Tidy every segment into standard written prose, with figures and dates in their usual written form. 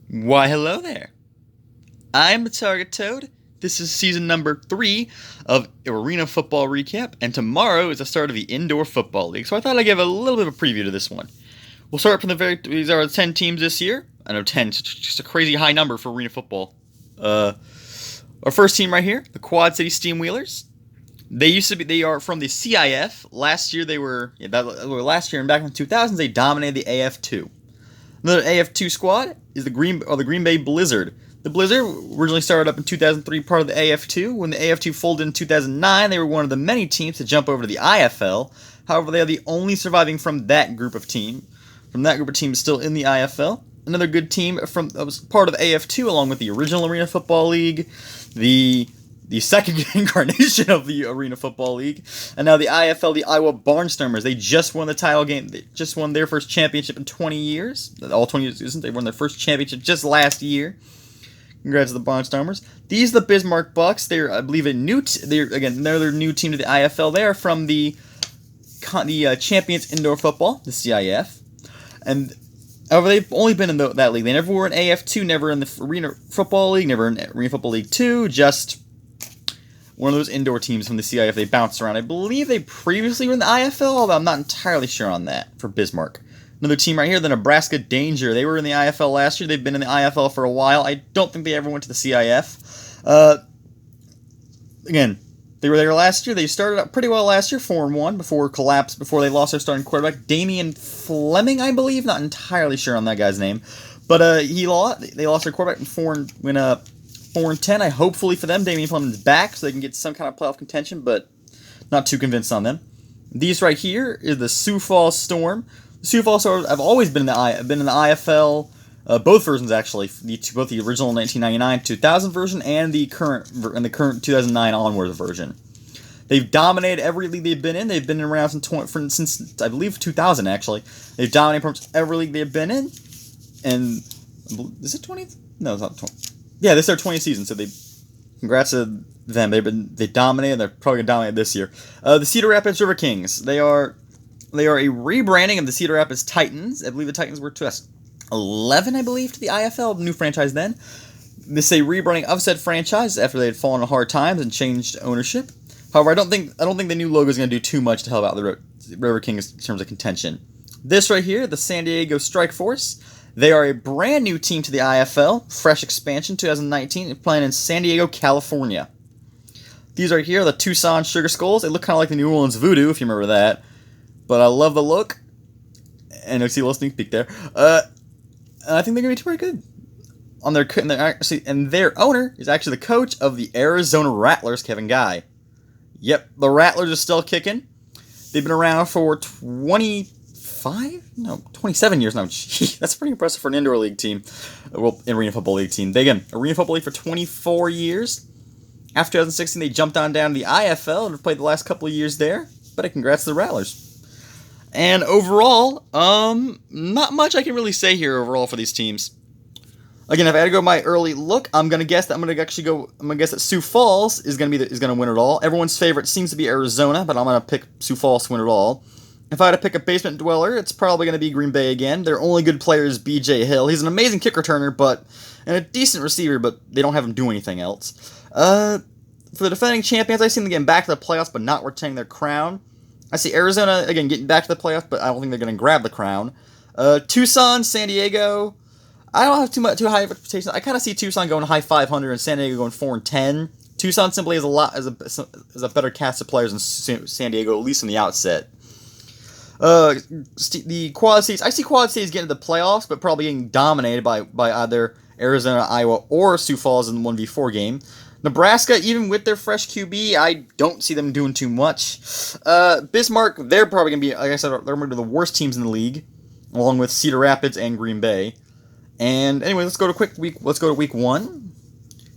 Why, hello there. I'm the Target Toad. This is season number 3 of Arena Football Recap, and tomorrow is the start of the Indoor Football League, so I thought I'd give a little bit of a preview to this one. We'll start from these are the 10 teams this year. I know 10 is just a crazy high number for Arena Football. Our first team right here, the Quad City Steamwheelers. They are from the CIF. Last year last year and back in the 2000s, they dominated the AF2. Another AF2 squad is the Green Bay Blizzard. The Blizzard originally started up in 2003, part of the AF2. When the AF2 folded in 2009, they were one of the many teams to jump over to the IFL. However, they are the only surviving from that group of teams. Still in the IFL. Another good team that was part of AF2, along with the original Arena Football League, the second incarnation of the Arena Football League, and now the IFL, the Iowa Barnstormers. They just won the title game. They just won their first championship in 20 years. All 20 years, isn't they? Won their first championship just last year. Congrats to the Barnstormers. These are the Bismarck Bucks. They're, I believe, they're another new team to the IFL. They are from the Champions Indoor Football, the CIF, and however, they've only been in that league. They never were in AF2, never in the Arena Football League, never in Arena Football League 2, just one of those indoor teams from the CIF. They bounced around. I believe they previously were in the IFL, although I'm not entirely sure on that for Bismarck. Another team right here, the Nebraska Danger. They were in the IFL last year. They've been in the IFL for a while. I don't think they ever went to the CIF. Again, they were there last year. They started out pretty well last year, 4-1, before they lost their starting quarterback, Damian Fleming, I believe. Not entirely sure on that guy's name. But they lost their quarterback in 4-10. Hopefully for them, Damian Fleming's back so they can get some kind of playoff contention, but not too convinced on them. These right here is the Sioux Falls Storm. The Sioux Falls Storm have always been in the IFL, both versions actually, both the original 1999-2000 version and the current 2009 onward version. They've dominated every league they've been in. They've been around since I believe 2000 actually. They've dominated pretty much every league they've been in, and is it 20? No, it's not 20. Yeah, this is their 20th season, so congrats to them. They dominated. They're probably gonna dominate this year. The Cedar Rapids River Kings. They are a rebranding of the Cedar Rapids Titans. I believe the Titans were 2011, I believe, to the IFL, new franchise then. This is a rebranding of said franchise after they had fallen on hard times and changed ownership. However, I don't think the new logo is going to do too much to help out the River Kings in terms of contention. This right here, the San Diego Strike Force. They are a brand new team to the IFL, fresh expansion, 2019, playing in San Diego, California. These right here are the Tucson Sugar Skulls. They look kind of like the New Orleans Voodoo, if you remember that. But I love the look. And you'll see a little sneak peek there. I think they're going to be pretty good. And their owner is actually the coach of the Arizona Rattlers, Kevin Guy. Yep, the Rattlers are still kicking. They've been around for 27 years now. Gee, that's pretty impressive for an indoor league team. Well, Arena Football League team. Arena Football League for 24 years. After 2016, they jumped on down to the IFL and have played the last couple of years there. But congrats to the Rattlers. And overall, not much I can really say here overall for these teams. Again, if I had to go my early look, I'm gonna guess that Sioux Falls is gonna win it all. Everyone's favorite seems to be Arizona, but I'm gonna pick Sioux Falls to win it all. If I had to pick a basement dweller, it's probably gonna be Green Bay again. Their only good player is B.J. Hill. He's an amazing kick returner, and a decent receiver, but they don't have him do anything else. For the defending champions, I see them getting back to the playoffs, but not retaining their crown. I see Arizona, again, getting back to the playoffs, but I don't think they're going to grab the crown. Tucson, San Diego, I don't have too high of expectations. I kind of see Tucson going high 500 and San Diego going 4-10. Tucson simply has a better cast of players than San Diego, at least in the outset. The Quad Cities, I see Quad Cities getting to the playoffs, but probably getting dominated by either Arizona, Iowa, or Sioux Falls in the 1v4 game. Nebraska, even with their fresh QB, I don't see them doing too much. Bismarck, they're probably going to be, like I said, they're one of the worst teams in the league, along with Cedar Rapids and Green Bay. And anyway, let's go to week 1.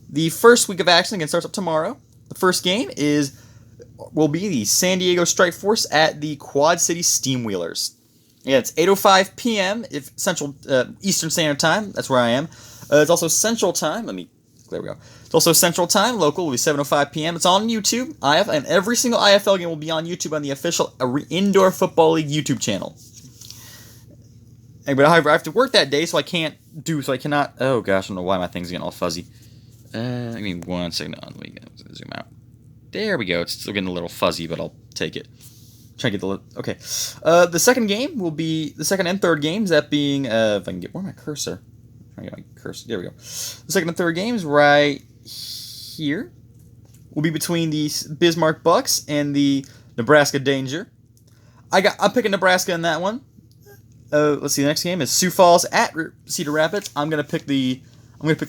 The first week of action again starts up tomorrow. The first game will be the San Diego Strike Force at the Quad City Steamwheelers. Yeah, it's 8:05 p.m. Eastern Standard Time. That's where I am. It's also Central Time. There we go. It's also Central Time. Local will be 7:05 p.m. It's on YouTube. And every single IFL game will be on YouTube on the official Indoor Football League YouTube channel. But however, I have to work that day, so I cannot. Oh gosh, I don't know why my thing's getting all fuzzy. Give me 1 second. Let me zoom out. There we go. It's still getting a little fuzzy, but I'll take it. Try to get the okay. The second game will be the second and third games. That being, if I can get my cursor. Try to get my cursor. There we go. The second and third games right here will be between the Bismarck Bucks and the Nebraska Danger. I'm picking Nebraska in that one. Let's see. The next game is Sioux Falls at Cedar Rapids. I'm gonna pick the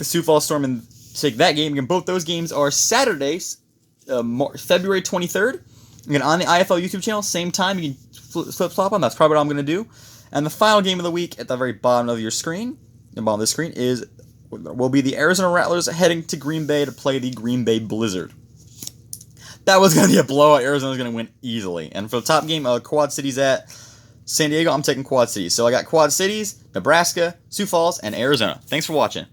Sioux Falls Storm and take that game. Again, both those games are Saturdays, February 23rd. Again, on the IFL YouTube channel, same time. You can flip-flop on. That's probably what I'm gonna do. And the final game of the week at the very bottom of your screen, the bottom of the screen, will be the Arizona Rattlers heading to Green Bay to play the Green Bay Blizzard. That was gonna be a blowout. Arizona's gonna win easily. And for the top game, Quad Cities at San Diego, I'm taking Quad Cities. So I got Quad Cities, Nebraska, Sioux Falls, and Arizona. Thanks for watching.